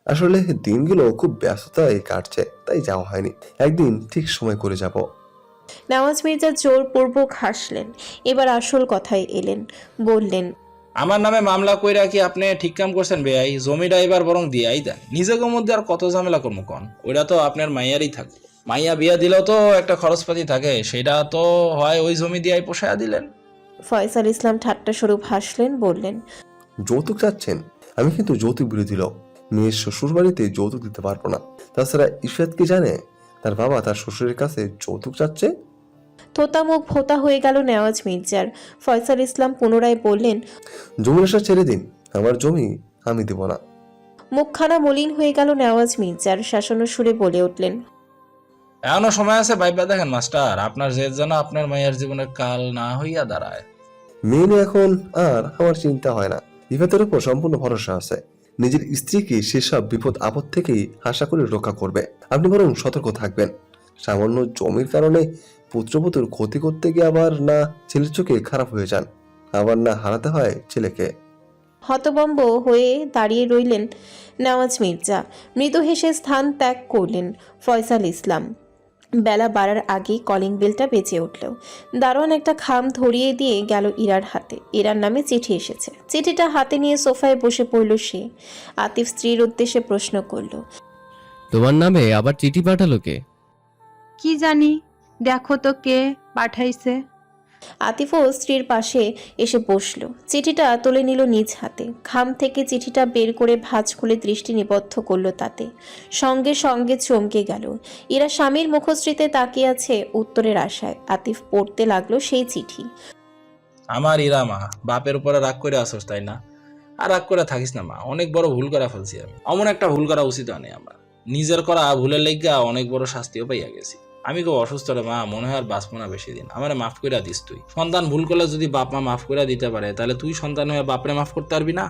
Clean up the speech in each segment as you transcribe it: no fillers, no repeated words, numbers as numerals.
আসলে দিনগুলো খুব ব্যস্ততায় কাটছে, তাই যাওয়া হয়নি। একদিন ঠিক সময় করে যাব। নওয়াজ মির্জা জোরপূর্বক হাসলেন। এবার আসল কথায় এলেন। বললেন, আমার নামে মামলা কইরা কি আপনি ঠিক কাম করছেন বেআই? জমিটা এবার বরং দিয়াই দেন। নিজেকে মধ্যে আর কত ঝামেলা করবো কন? ওইটা তো আপনার মাইয়ারই থাকবে। মাইয়া বিয়া দিলেও তো একটা খরচপাতি থাকে, সেটা তো হয় ওই জমি দিয়াই পোষায়া দিলেন। ফয়সাল ইসলাম ঠাট্টা স্বরূপ হাসলেন। বললেন, যৌতুক চাচ্ছেন? আমি কিন্তু যৌতুক বিরোধী লোক। মেয়ের শ্বশুর বাড়িতে যৌতুক দিতে পারবো না। তাছাড়া ইফাত কি জানে তার বাবা তার শ্বশুরের কাছে যৌতুক চাচ্ছে? থোতা মুখ ভোতা হয়ে গেল নেওয়াজ মির্জার। ফয়সাল ইসলাম পুনরায় বললেন, জমির আশা ছেড়ে দিন, আমার জমি আমি দেব না। মুখখানা মলিন হয়ে গেল নেওয়াজ মির্জার। শাসানো সুরে বলে উঠলেন, এখনো সময় আছে, ভাইবা দেখেন মাস্টার, আপনার জেদ যেন আপনার মাইয়ার জীবনের কাল না হইয়া দাঁড়ায়। মেয়ে নিয়ে এখন আর আমার চিন্তা হয় না। ইফাতের উপর সম্পূর্ণ ভরসা আছে। নিজের স্ত্রীকে সেসব বিপদ আপদ থেকেই আশা করে রক্ষা করবে। আপনি বরং সতর্ক থাকবেন। সামান্য জমির কারণে পুত্রবধূর ক্ষতি করতে গিয়ে আবার না ছেলের চোখে খারাপ হয়ে যান, আবার না হারাতে হয় ছেলেকে। হতবম্ব হয়ে দাঁড়িয়ে রইলেন নেওয়াজ মির্জা। মৃদু হেসে স্থান ত্যাগ করলেন ফয়সাল ইসলাম। বেলা বাড়ার আগেই কলিং বেলটা বেজে উঠল। দারোয়ান একটা খাম ধরিয়ে দিয়ে গেল ইরার হাতে। ইরার নামে চিঠি এসেছে। চিঠিটা হাতে নিয়ে সোফায় বসে পড়ল সে। আতিফ স্ত্রীর উদ্দেশ্যে প্রশ্ন করল, তোমার নামে আবার চিঠি পাঠালো কে? কি জানি, দেখো তো কে পাঠাইছে। আতিফও স্ত্রীর পাশে এসে বসল। চিঠিটা তুলে নিল নিজ হাতে। খাম থেকে চিঠিটা বের করে ভাঁজ খুলে দৃষ্টি নিবদ্ধ করল তাতে। সঙ্গে সঙ্গে চমকে গেল। ইরা স্বামীর মুখশ্রীতে তাকিয়ে আছে উত্তরের আশায়। আতিফ পড়তে লাগলো সেই চিঠি। আমার ইরামা, বাপের উপরে রাগ করে আসোস তাই না? আর রাগ করে থাকিস না মা, অনেক বড় ভুল করা ফেলছি আমি। অমন একটা ভুল করা উচিত হয়নি আমার। নিজের করা ভুলের লাইগা অনেক বড় শাস্তিও পাইয়া গেছি। আমি খুব অসুস্থ রে মা, মনে হয় আর বাঁচবো না বেশি দিন। আমারে মাফ কইরা দিস তুই। সন্তান ভুল করলে যদি বাপ মা মাফ কইরা দিতে পারে, তাহলে তুই সন্তান হয়ে বাপরে মাফ করতে পারবি না?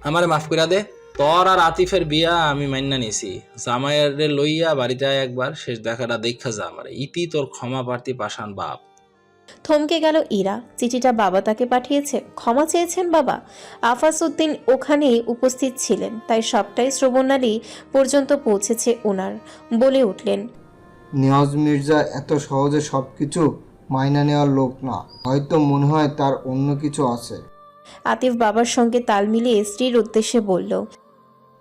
আমারে মাফ কইরা দে। তোর আর আতিফের বিয়া আমি মাইন্না নিছি। জামাইয়ের লইয়া বাড়িতে আয় একবার, শেষ দেখাটা দেখা যা আমারে। ইতি তোর ক্ষমা প্রার্থী পাষাণ বাপ। থমকে গেল ইরা। চিঠিটা বাবা তাকে পাঠিয়েছে? ক্ষমা চেয়েছেন বাবা? আফাসউদ্দিন ওখানেই উপস্থিত ছিলেন, তাই সবটাই শ্রবণালী পর্যন্ত পৌঁছেছে ওনার। বলে উঠলেন, নিয়াজ মির্জা এত সহজে সব কিছু মাইনা নেওয়ার লোক না। হয়তো মনে হয় তার অন্য কিছু আছে। আতিফ বাবার সঙ্গে তাল মিলিয়ে স্ত্রীর উদ্দেশ্যে বলল,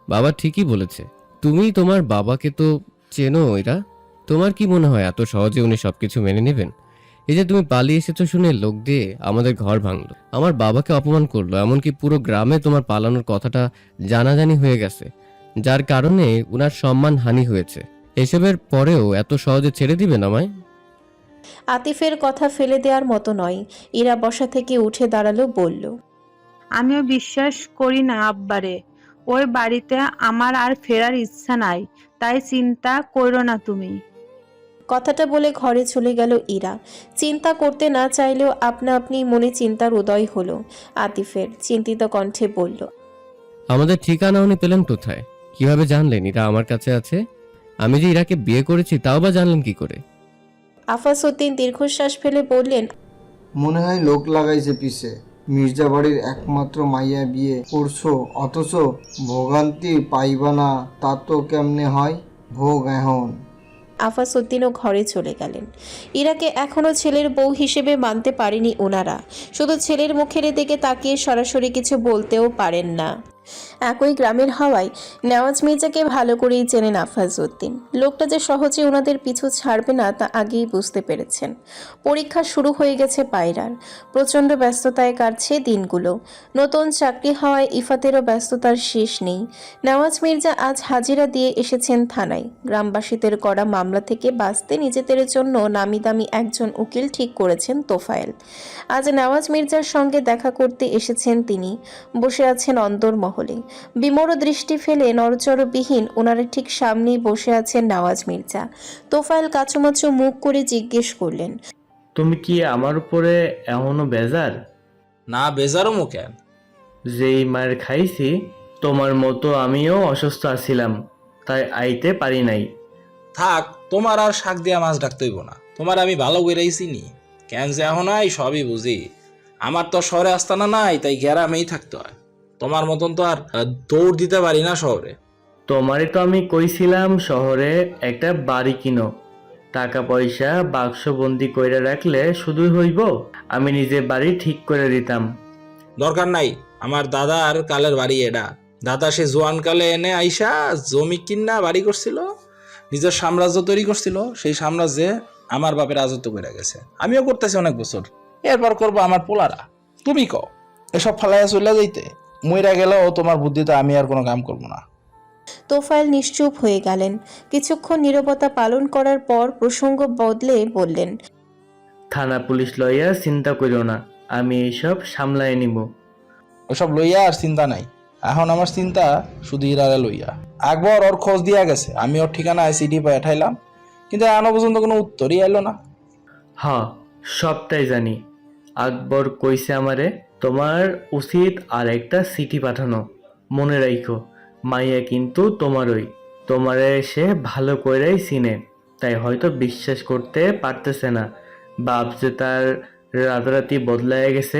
বাবা ঠিকই বলেছে। তুমি তোমার বাবাকে তো চেনো এরা। তোমার কি মনে হয় এত সহজে উনি সবকিছু মেনে নেবেন? এই যে তুমি পালিয়ে এসেছো শুনে লোক দিয়ে আমাদের ঘর ভাঙলো, আমার বাবাকে অপমান করলো, এমনকি পুরো গ্রামে তোমার পালানোর কথাটা জানাজানি হয়ে গেছে, যার কারণে উনার সম্মান হানি হয়েছে। এসবের পরেও এত সহজে ছেড়ে দিবেন আমায়? আতিফের কথা ফেলে দেওয়ার মতো নয়। ইরা বসা থেকে উঠে দাঁড়ালো। বলল, আমিও বিশ্বাস করি না আব্বারে। ওই বাড়িতে আমার আর ফেরার ইচ্ছা নাই, তাই চিন্তা করো না তুমি। কথাটা বলে ঘরে চলে গেল ইরা। চিন্তা করতে না চাইলেও আপনা আপনি মনে চিন্তার উদয় হলো আতিফের। চিন্তিত কণ্ঠে বলল, আমাদের ঠিকানা উনি পেলেন কোথায়? কিভাবে জানলেন এরা আমার কাছে আছে? আমি যে ইরাকে বিয়ে করেছি তাও বা জানলেন কি করে? আফাসউদ্দিন দীর্ঘশ্বাস ফেলে বললেন, মনে হয় লোক লাগাইছে পিছে। মির্জা বাড়ির একমাত্র মাইয়া বিয়ে করছো, অথচ ভোগান্তি পাইবা না, তা তো কেমনে হয়? ভোগ এখন। আফাসউদ্দিনও ঘরে চলে গেলেন। ইরাকে এখনও ছেলের বউ হিসেবে মানতে পারেনি ওনারা। শুধু ছেলের মুখের দিকে তাকিয়ে সরাসরি কিছু বলতেও পারেন না। একই গ্রামের হওয়ায় নেওয়াজ মির্জাকে ভালো করেই চেনেন আফাজউদ্দিন। লোকটা যে সহজে ওনাদের পিছু ছাড়বে না তা আগেই বুঝতে পেরেছেন। পরীক্ষা শুরু হয়ে গেছে পায়রার। প্রচণ্ড ব্যস্ততায় কাটছে দিনগুলো। নতুন চাকরি হওয়ায় ইফাতেরও ব্যস্ততার শেষ নেই। নেওয়াজ মির্জা আজ হাজিরা দিয়ে এসেছেন থানায়। গ্রামবাসীদের করা মামলা থেকে বাঁচতে নিজেদের জন্য নামি দামি একজন উকিল ঠিক করেছেন তোফায়েল। আজ নেওয়াজ মির্জার সঙ্গে দেখা করতে এসেছেন তিনি। বসে আছেন অন্দরমহলে। বিমর দৃষ্টি ফেলে নড়চড়বিহীন ওনার ঠিক সামনেই বসে আছেন নওয়াজ মির্জা। তোফায়েল কাচুমাচু মুখ করে জিজ্ঞেস করলেন, তুমি কি আমার উপরে এমনও বেজার? না বেজারও মুখেন। যেই মার খাইছি তোমার মতো আমিও অসুস্থ আছিলাম, তাই আইতে পারি নাই। থাক, তোমার আর শাক দিয়া মাছ ডাকতে হইব না। তোমার আমি ভালো কইরাই চিনি। কেন যে এখন নাই সবই বুঝি। আমার তো শহরে আস্তানা নাই, তাই গ্রামেই থাকতে হয়। তোমার মতন তো আর দৌড় দিতে পারি না শহরে। তোমারে তো আমি কইছিলাম শহরে একটা বাড়ি কিনো, টাকা পয়সা বাক্সবন্দি কইরা রাখলে শুধুই হইব, আমি নিজে বাড়ি ঠিক করে দিতাম। দরকার নাই, আমার দাদা আর কালের বাড়ি এটা। দাদা সে জোয়ান কালে এনে আইসা জমি কিনা বাড়ি করছিল, নিজের সাম্রাজ্য তৈরি করছিল। সেই সাম্রাজ্যে আমার বাপের রাজত্ব করে গেছে, আমিও করতেছি অনেক বছর। এরপর করবো আমার পোলারা। তুমি কও এসব ফালাইয়া চলে যাইতে? মইরা গেলেও তোমার বুদ্ধিতে আমি আর কোনো কাম করবো না। তোফায়েল নিশ্চুপ হয়ে গেলেন। কিছুক্ষণ নীরবতা পালন করার পর প্রসঙ্গ বদলে বললেন, থানা পুলিশ লইয়া চিন্তা করিও না, আমি এইসব সামলায় নিব। ওসব লইয়া আর চিন্তা নাই, এখন আমার চিন্তা শুধু ইরারে লইয়া। আকবর ওর খোঁজ দিয়া গেছে, আমি ওর ঠিকানায় চিঠি পাঠাইলাম, কিন্তু এখনো পর্যন্ত কোনো উত্তরই এলো না। হ, সবটাই জানি। আকবর কইছে আমারে তোমার উচিত আর একটা চিঠি পাঠানো। মনে রাখো, মাইয়া কিন্তু তোমারই, তোমারে সে ভালো করেই চিনে, তাই হয়তো বিশ্বাস করতে পারতেছে না। বাপ যে তার রাতারাতি বদলায় গেছে।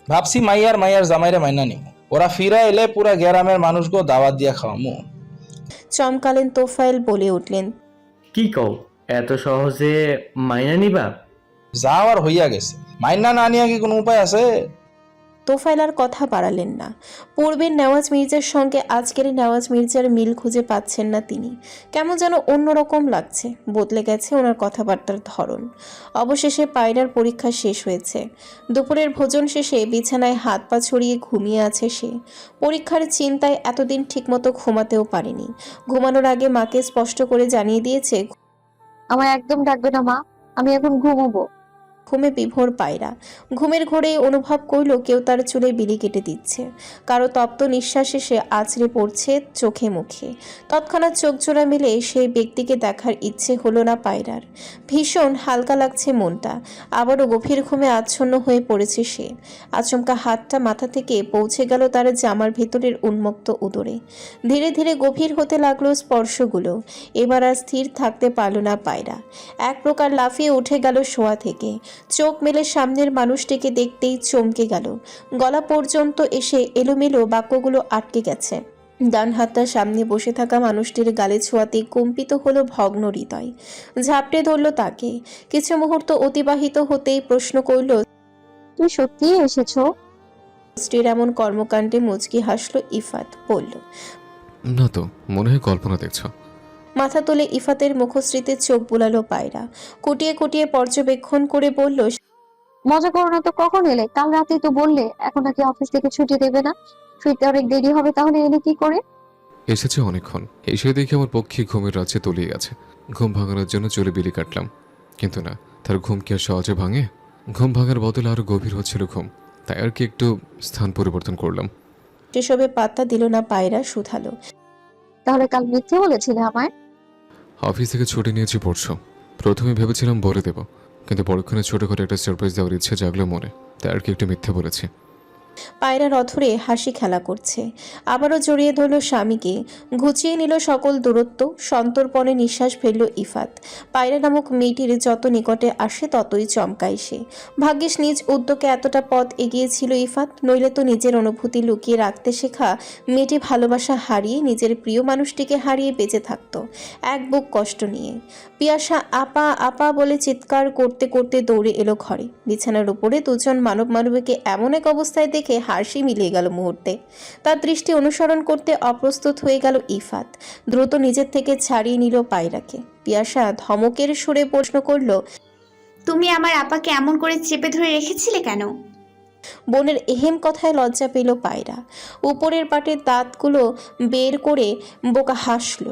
ভাবছি মাইয়ার জামাইরে মাইনা নিব, ওরা ফিরা এলে পুরা গ্রামের মানুষকে দাওয়াত দিয়া খাওয়ামু। চমকালেন তোফায়েল, বলে উঠলেন, কি কও, এত সহজে মাইনা নিবা? যাওয়ার হইয়া গেছে, মাইনা না নিয়া কি কোনো উপায় আছে? তোফায়েল আর কথা বাড়ালেন না। পূর্বের নেওয়াজ মির্জার সঙ্গে আজকের নেওয়াজ মির্জার মিল খুঁজে পাচ্ছেন না তিনি। কেমন যেন অন্যরকম লাগছে, বদলে গেছে ওনার কথাবার্তার ধরন। অবশেষে পায়রার পরীক্ষা শেষ হয়েছে। দুপুরের ভোজন শেষে বিছানায় হাত পা ছড়িয়ে ঘুমিয়ে আছে সে। পরীক্ষার চিন্তায় এতদিন ঠিকমতো ঘুমাতেও পারেনি। ঘুমানোর আগে মাকে স্পষ্ট করে জানিয়ে দিয়েছে, আমায় একদম ডাকবে না মা, আমি এখন ঘুমোবো। ঘুমে বিভোর পায়রা। ঘুমের ঘোরে অনুভব করল কেউ তার চুলে বিলি কেটে দিচ্ছে। কারো তপ্ত নিঃশ্বাসে সে আছড়ে পড়ছে চোখে মুখে। তৎক্ষণাৎ চোখ জোড়া মিলে সেই ব্যক্তিকে দেখার ইচ্ছে হলো না পায়রার। ভীষণ হালকা লাগছে মনটা। আবারও গভীর ঘুমে আচ্ছন্ন হয়ে পড়েছে সে। আচমকা হাতটা মাথা থেকে পৌঁছে গেল তার জামার ভেতরের উন্মুক্ত উদরে। ধীরে ধীরে গভীর হতে লাগলো স্পর্শগুলো। এবার আর স্থির থাকতে পারল না পায়রা। এক প্রকার লাফিয়ে উঠে গেল শোয়া থেকে। চোখ মেলে সামনের মানুষটিকে দেখতেই চমকে গেল। গলা পর্যন্ত এসে এলোমেলো বাক্যগুলো আটকে গেছে। ডান হাতটা সামনে বসে থাকা মানুষটির গালে ছোঁয়াতে কম্পিত হলো ভগ্ন হৃদয়। ঝাপটে ধরল তাকে। কিছু মুহূর্ত অতিবাহিত হতেই প্রশ্ন করল, তুই সত্যিই এসেছো? স্ত্রীর এমন কর্মকাণ্ডে মুচকি হাসল ইফাত। বলল, না তো, মনে হয় কল্পনা দেখছো। মাথা তুলে ইফাতের মুখশ্রীতে চোখ বুলালো পায়রা। কুটিয়ে কুটিয়ে পর্যবেক্ষণ করে বলল, মজা করো না তো, কখন এলে? কাল রাতেই তো বললে এখন নাকি অফিস থেকে ছুটি দেবে না, ফিরতে অনেক দেরি হবে, তাহলে এলে কি করে? এসেছে অনেকক্ষণ, এসে দেখি আমার পক্ষে ঘুমের রাজ্যে তলিয়ে গেছে। ঘুম ভাঙানোর জন্য চলে বিলি কাটলাম, কিন্তু না, তার ঘুম কি আর সহজে ভাঙে? ঘুম ভাঙার বদলে আরো গভীর হচ্ছিল ঘুম, তাই আর কি একটু স্থান পরিবর্তন করলাম। সেসবে পাত্তা দিল না পায়রা, শুধালো, তাহলে কাল মিথ্যে বলেছিলে আমায়? অফিস থেকে ছুটি নিয়েছি পড়ছো। প্রথমে ভেবেছিলাম বলে দেবো, কিন্তু পরক্ষণে ছোটখাটো একটা সারপ্রাইজ দেওয়ার ইচ্ছে জাগলো মনে, তাই আর কি একটু মিথ্যে বলেছি। পায়রার অথরে হাসি খেলা করছে। আবারও জড়িয়ে ধরল স্বামীকে। ঘুচিয়ে নিল সকল দূরত্ব। সন্তর্পণে নিঃশ্বাস ফেলল ইফাত। পায়রা নামক মেয়েটির যত নিকটে আসে ততই চমকায় সে। ভাগ্যিস নিজ উদ্যোগে এতটা পথ এগিয়েছিল ইফাত, নইলে তো নিজের অনুভূতি লুকিয়ে রাখতে শেখা মেয়েটি ভালোবাসা হারিয়ে নিজের প্রিয় মানুষটিকে হারিয়ে বেঁচে থাকত এক বুক কষ্ট নিয়ে। পিয়াসা আপা আপা বলে চিৎকার করতে করতে দৌড়ে এলো ঘরে। বিছানার উপরে দুজন মানবীকে এমন এক অবস্থায় দেখে হাসি মিলিয়ে গেল মুহূর্তে। তার দৃষ্টি অনুসরণ করতে অপ্রস্তুত হয়ে গেল ইফাত। দ্রুত নিজের থেকে ছাড়িয়ে নিল পায়রাকে। পিয়াসা ধমকের সুরে প্রশ্ন করল, তুমি আমার আপাকে এমন করে চেপে ধরে রেখেছিলে কেন? বোনের এহেম কথায় লজ্জা পেল পায়রা। উপরের পাটের দাঁতগুলো বের করে বোকা হাসল,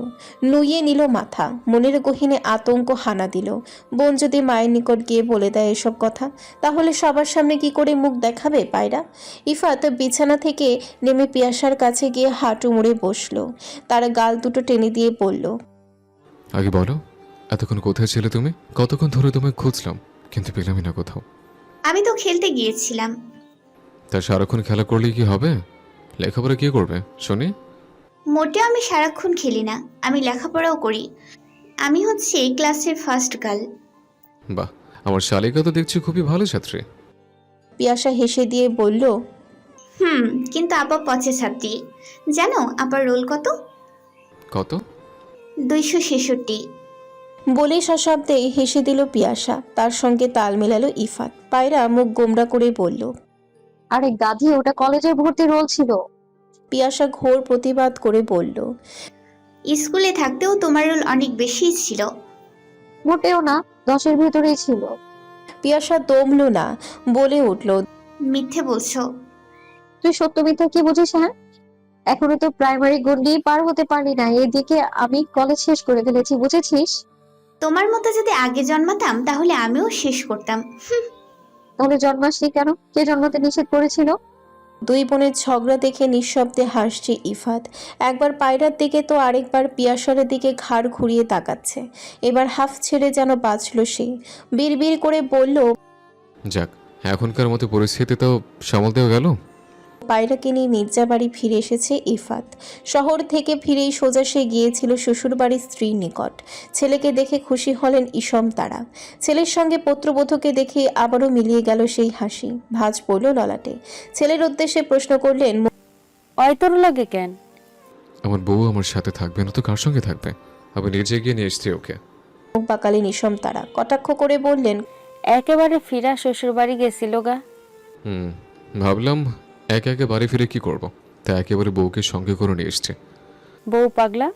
নুইয়ে নিল মাথা। মনের গহীনে আতঙ্ক হানা দিল। বোন যদি মায়ের নিকট গিয়ে বলে দেয় এসব কথা, তাহলে সবার সামনে কি করে মুখ দেখাবে পায়রা? ইফাত বিছানা থেকে নেমে পিয়াসার কাছে গিয়ে হাঁটু মুড়ে বসলো। তার গাল দুটো টেনে দিয়ে বলল, আগে বলো, এতক্ষণ কোথায় ছিলে তুমি? কতক্ষণ ধরে তোমায় খুঁজলাম, কিন্তু পেলামই না কোথাও। আমি তো খেলতে গিয়েছিলাম। তা সারাক্ষণ খেলা করলে কি হবে? লেখাপড়া কি করবে শুনি? মোটেও আমি সারাক্ষণ খেলি না, আমি লেখাপড়াও করি। আমি হচ্ছে এই ক্লাসের ফার্স্ট গার্ল। বাহ, আমার শালিকা তো দেখছি খুবই ভালো ছাত্রী। পিয়াসা হেসে দিয়ে বলল, কিন্তু আপা পচে ছাত্রী। জানো আপার রোল কত? কত? 266। বলে সশব্দে হেসে দিল পিয়াসা, তার সঙ্গে তাল মেলালো ইফাত। পায়রা মুখ গোমড়া করে বলল। আরে গাধি, ওটা কলেজের ভর্তি রোল ছিল। পিয়াসা ঘোর প্রতিবাদ করে বলল। স্কুলে থাকতেও তোমার রোল অনেক বেশিই ছিল। মোটেও না, 10-এর ভেতরেই ছিল। পিয়াসা দমল না, বলে উঠল। মিথ্যে বলছো। তুই সত্য মিথ্যা কি বুঝিস? হ্যাঁ, এখনো তো প্রাইমারি গন্ডি পার হতে পারলি না, এদিকে আমি কলেজ শেষ করে ফেলেছি, বুঝেছিস? তোমার মতো যদি আগে জন্মাতাম তাহলে আমিও শেষ করতাম। তাহলে জন্মাসনি কেন? কে জন্মাতে নিষেধ করেছিল? দুই বোনের ঝগড়া দেখে নিঃশব্দে হাসছে ইফাত। একবার পায়রার দিকে তো আরেকবার পিয়াসার দিকে ঘাড় ঘুরিয়ে তাকাচ্ছে। এবার হাফ ছেড়ে যেন বাঁচল সে। বিড়বিড় করে বলল। যাক, এখনকার মতো পরিস্থিতিতেও সামালতেও গেল। পায়রাকে নিয়ে মির্জাবাড়ি ফিরে এসেছে ইফাত। শহর থেকে ফিরেই সোজা সে গিয়েছিল শ্বশুরবাড়ির স্ত্রীর নিকট। ছেলেকে দেখে খুশি হলেন ইসম তারা। ছেলের সঙ্গে পুত্রবধূকে দেখে আবারও মিলিয়ে গেল সেই হাসি, ভাঁজ পড়ল ললাটে। ছেলের উদ্দেশ্যে প্রশ্ন করলেন। অয়তর লাগে কেন? আমার বউ আমার সাথে থাকবে না তো কার সঙ্গে থাকবে? আমি নিজে গিয়ে নিয়ে এসছি ওকে। মুখ বাঁকালেন ইসম তারা, কটাক্ষ করে বললেন। একেবারে ফিরা শ্বশুর বাড়ি গেছিল গা। ভাবলাম একে একে বাড়ি ফিরে কি করব, তা একেবারে বউকে সঙ্গে করে নিয়ে এসছে। বউ পাগলা।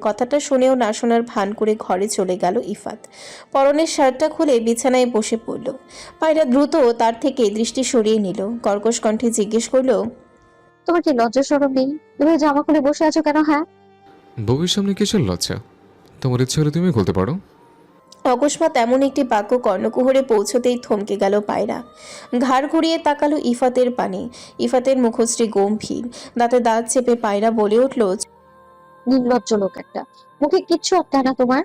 কথাটা শুনেও না শোনার ভান করে ঘরে চলে গেল ইফাত। পরনের শার্টটা খুলে বিছানায় বসে পড়ল। পায়রা দ্রুত তার থেকে দৃষ্টি সরিয়ে নিল। কর্কশ কণ্ঠে জিজ্ঞেস করল। তোমার কি লজ্জা শরম নেই? তুমি জামা খুলে বসে আছো কেন? হ্যাঁ, বউয়ের সামনে কিসের লজ্জা? তোমার ইচ্ছে হলে তুমি খুলতে পারো। অকস্মাৎ এমন একটি বাক্য কর্ণকুহরে পৌঁছতেই থমকে গেল পায়রা। ঘাড় ঘুরিয়ে তাকালো ইফাতের পানে। ইফাতের মুখশ্রী গম্ভীর, দাঁতে দাঁত চেপে পায়রা বলে উঠল। নির্লজ্জ লোক একটা। মুখে কিচ্ছু আটকায় না তোমার?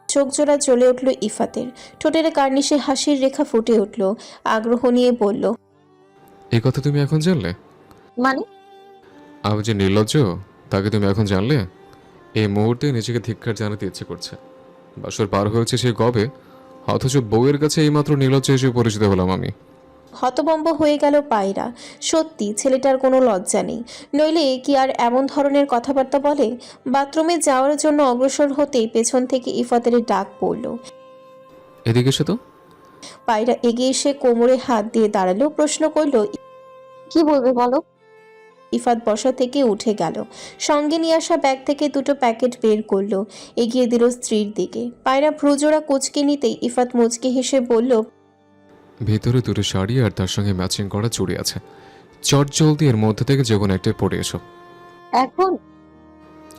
চোখ জোড়া জ্বলে উঠল ইফাতের। ঠোঁটের কার্নিশে হাসির রেখা ফুটে উঠল। আগ্রহ নিয়ে বলল। এই কথা তুমি এখন জানলে? মানে? আমি যে নির্লজ্জ তাকে তুমি এখন জানলে? এই মুহূর্তে নিজেকে ধিক্কার জানাতে ইচ্ছে করছে। বাসর পার হয়েছে সে কবে, অথচ বউয়ের কাছে এইমাত্র নির্লজ্জ হিসেবে পরিচিত হলাম আমি। হতভম্ব হয়ে গেল পায়রা। সত্যি ছেলেটার কোনো লজ্জা নেই, নইলে কি আর এমন ধরনের কথাবার্তা বলে? বাথরুমে যাওয়ার জন্য অগ্রসর হতেই পেছন থেকে ইফাতের ডাক পড়ল। এদিকে এসে তো। পায়রা এগিয়ে এসে কোমরে হাত দিয়ে দাঁড়ালো, প্রশ্ন করল। কি বলবে বলো? ইফাত বসা থেকে উঠে গেল। সঙ্গে নিয়ে আসা ব্যাগ থেকে দুটো প্যাকেট বের করলো, এগিয়ে দিল স্ত্রীর দিকে। পায়রা ভ্রুজোড়া কুঁচকে নিতেই ইফাত মুচকে হেসে বলল। ভেতরে দুটো শাড়ি আর তার সঙ্গে ম্যাচিং করা চুড়ি আছে, চট জলদি এর মধ্যে থেকে যে কোনো একটা পরে এসো। এখন?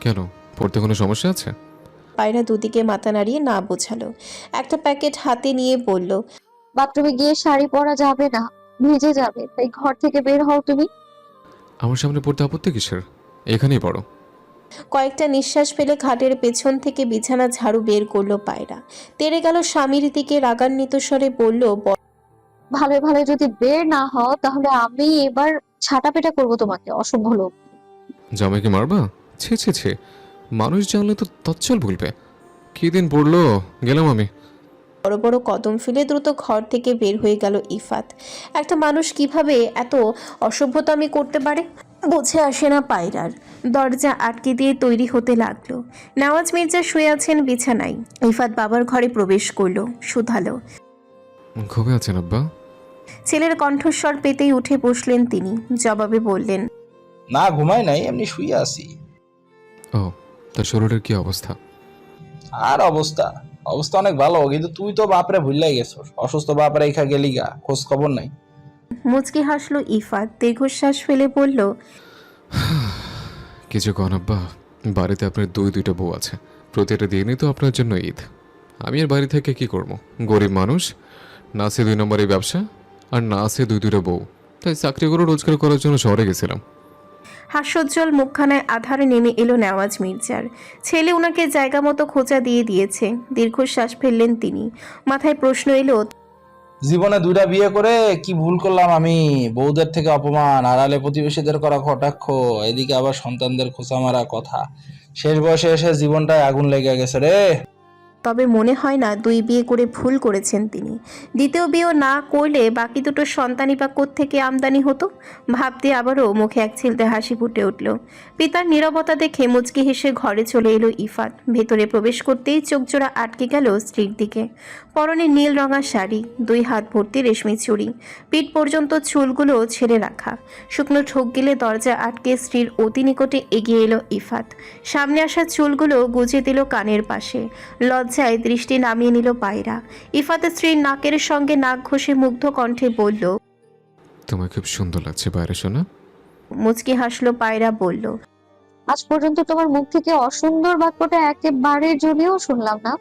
কেন, পড়তে কোনো সমস্যা আছে? পায়রা দুদিকে মাথা নাড়িয়ে না বোঝালো। একটা প্যাকেট হাতে নিয়ে বলল। বাথরুমে গিয়ে শাড়ি পরা যাবে না, ভিজে যাবে, তাই ঘর থেকে বের হও তুমি। আমার সামনে পড়তে আপত্তি কিসের? এখানেই পড়ো। কয়েকটা নিঃশ্বাস ফেলে খাটের পেছন থেকে বিছানা ঝাড়ু বের করলো পায়রা। তেড়ে গেল স্বামীর দিকে, রাগান্বিত স্বরে বলল। ভালো ভালো যদি বের না হও তাহলে আমি এবার ছাটাপেটা করবো তোমাকে, অসভ্য লোক। জামাইকে মারবা? ছে ছে ছে, মানুষ জানলে তো তচ্ছল ভুলবে। কি দিন পড়লো, গেলাম আমি। বড় বড় কদম ফেলে দ্রুত ঘর থেকে বের হয়ে গেল ইফাত। একটা মানুষ কিভাবে এত অসভ্যতামি করতে পারে বুঝে আসে না পায়রার। দরজা আটকে দিয়ে তৈরি হতে লাগলো। নওয়াজ মির্জা শুয়ে আছেন বিছানায়। ইফাত বাবার ঘরে প্রবেশ করলো, শুধালো। ঘুমে আছেন আব্বা? ছেলের কণ্ঠস্বর পেতেই উঠে বসলেন তিনি। জবাবে বললেন। না, ঘুমাই নাই, এমনি শুয়ে আছি। ও, তার শরীরের কি অবস্থা? আর অবস্থা অবস্থা অনেক ভালো, কিন্তু তুই তো বাপরে ভুললাই গেছস। অসুস্থ বাপরে এখা গেলি গা, খোঁজ খবর নাই। মুচকি হাসলো ইফাত, দীর্ঘশ্বাস ফেলে বলল। কিছু কন আব্বা, বাড়িতে আপনার দুইটা বউ আছে, প্রতিটা দিনই তো আপনার জন্য ঈদ। আমি আর বাড়ি থেকে কি করবো? গরিব মানুষ, না আছে 2 নম্বরের ব্যবসা, আর না আছে দুইটা বউ, তাই চাকরি করে রোজগার করার জন্য শহরে গেছিলাম। হাস্যোজ্জ্বল মুখখানায় আধারে নেমে এলো নেওয়াজ মির্জার। ছেলে ওনাকে জায়গা মতো খোঁচা দিয়ে দিয়েছে। দীর্ঘশ্বাস ফেললেন তিনি। মাথায় প্রশ্ন এলো। জীবনে 2টা বিয়ে করে কি ভুল করলাম আমি? বউদের থেকে অপমান, আড়ালে প্রতিবেশীদের করা কটাক্ষ, এদিকে আবার সন্তানদের খোঁচা মারা কথা। শেষ বয়সে এসে জীবনটায় আগুন লেগে গেছে রে। তবে মনে হয় না 2 বিয়ে করে ভুল করেছেন তিনি। দ্বিতীয় বিয়েও না করলে বাকি দুটো সন্তানই বা কোত্থেকে আমদানি হতো। ভাবতে আবারও মুখে এক ছিলতে হাসি ফুটে উঠল। পিতার নীরবতা দেখে মুচকি হেসে ঘরে চলে এলো ইফাত। ভেতরে প্রবেশ করতেই চোখজোড়া আটকে গেল স্ত্রীর দিকে। পরনে নীল রঙা শাড়ি, 2 হাত ভর্তি রেশমি চুড়ি, পিঠ পর্যন্ত চুলগুলো ছেড়ে রাখা। শুকনো ঠোক গিলে দরজা আটকে স্ত্রীর অতি নিকটে এগিয়ে এলো ইফাত। সামনে আসা চুলগুলো গুজে দিল কানের পাশে। লজ্জায় দৃষ্টি নামিয়ে নিল পায়রা। ইফাতের স্ত্রীর নাকের সঙ্গে নাক ঘষে মুগ্ধ কণ্ঠে বলল। তোমায় খুব সুন্দর লাগছে বাইরে শোনা। মুচকি হাসলো পায়রা, বলল। আজ পর্যন্ত তোমার মুখ থেকে অসুন্দর বাক্যটা একেবারে জলিয়েও শুনলাম না।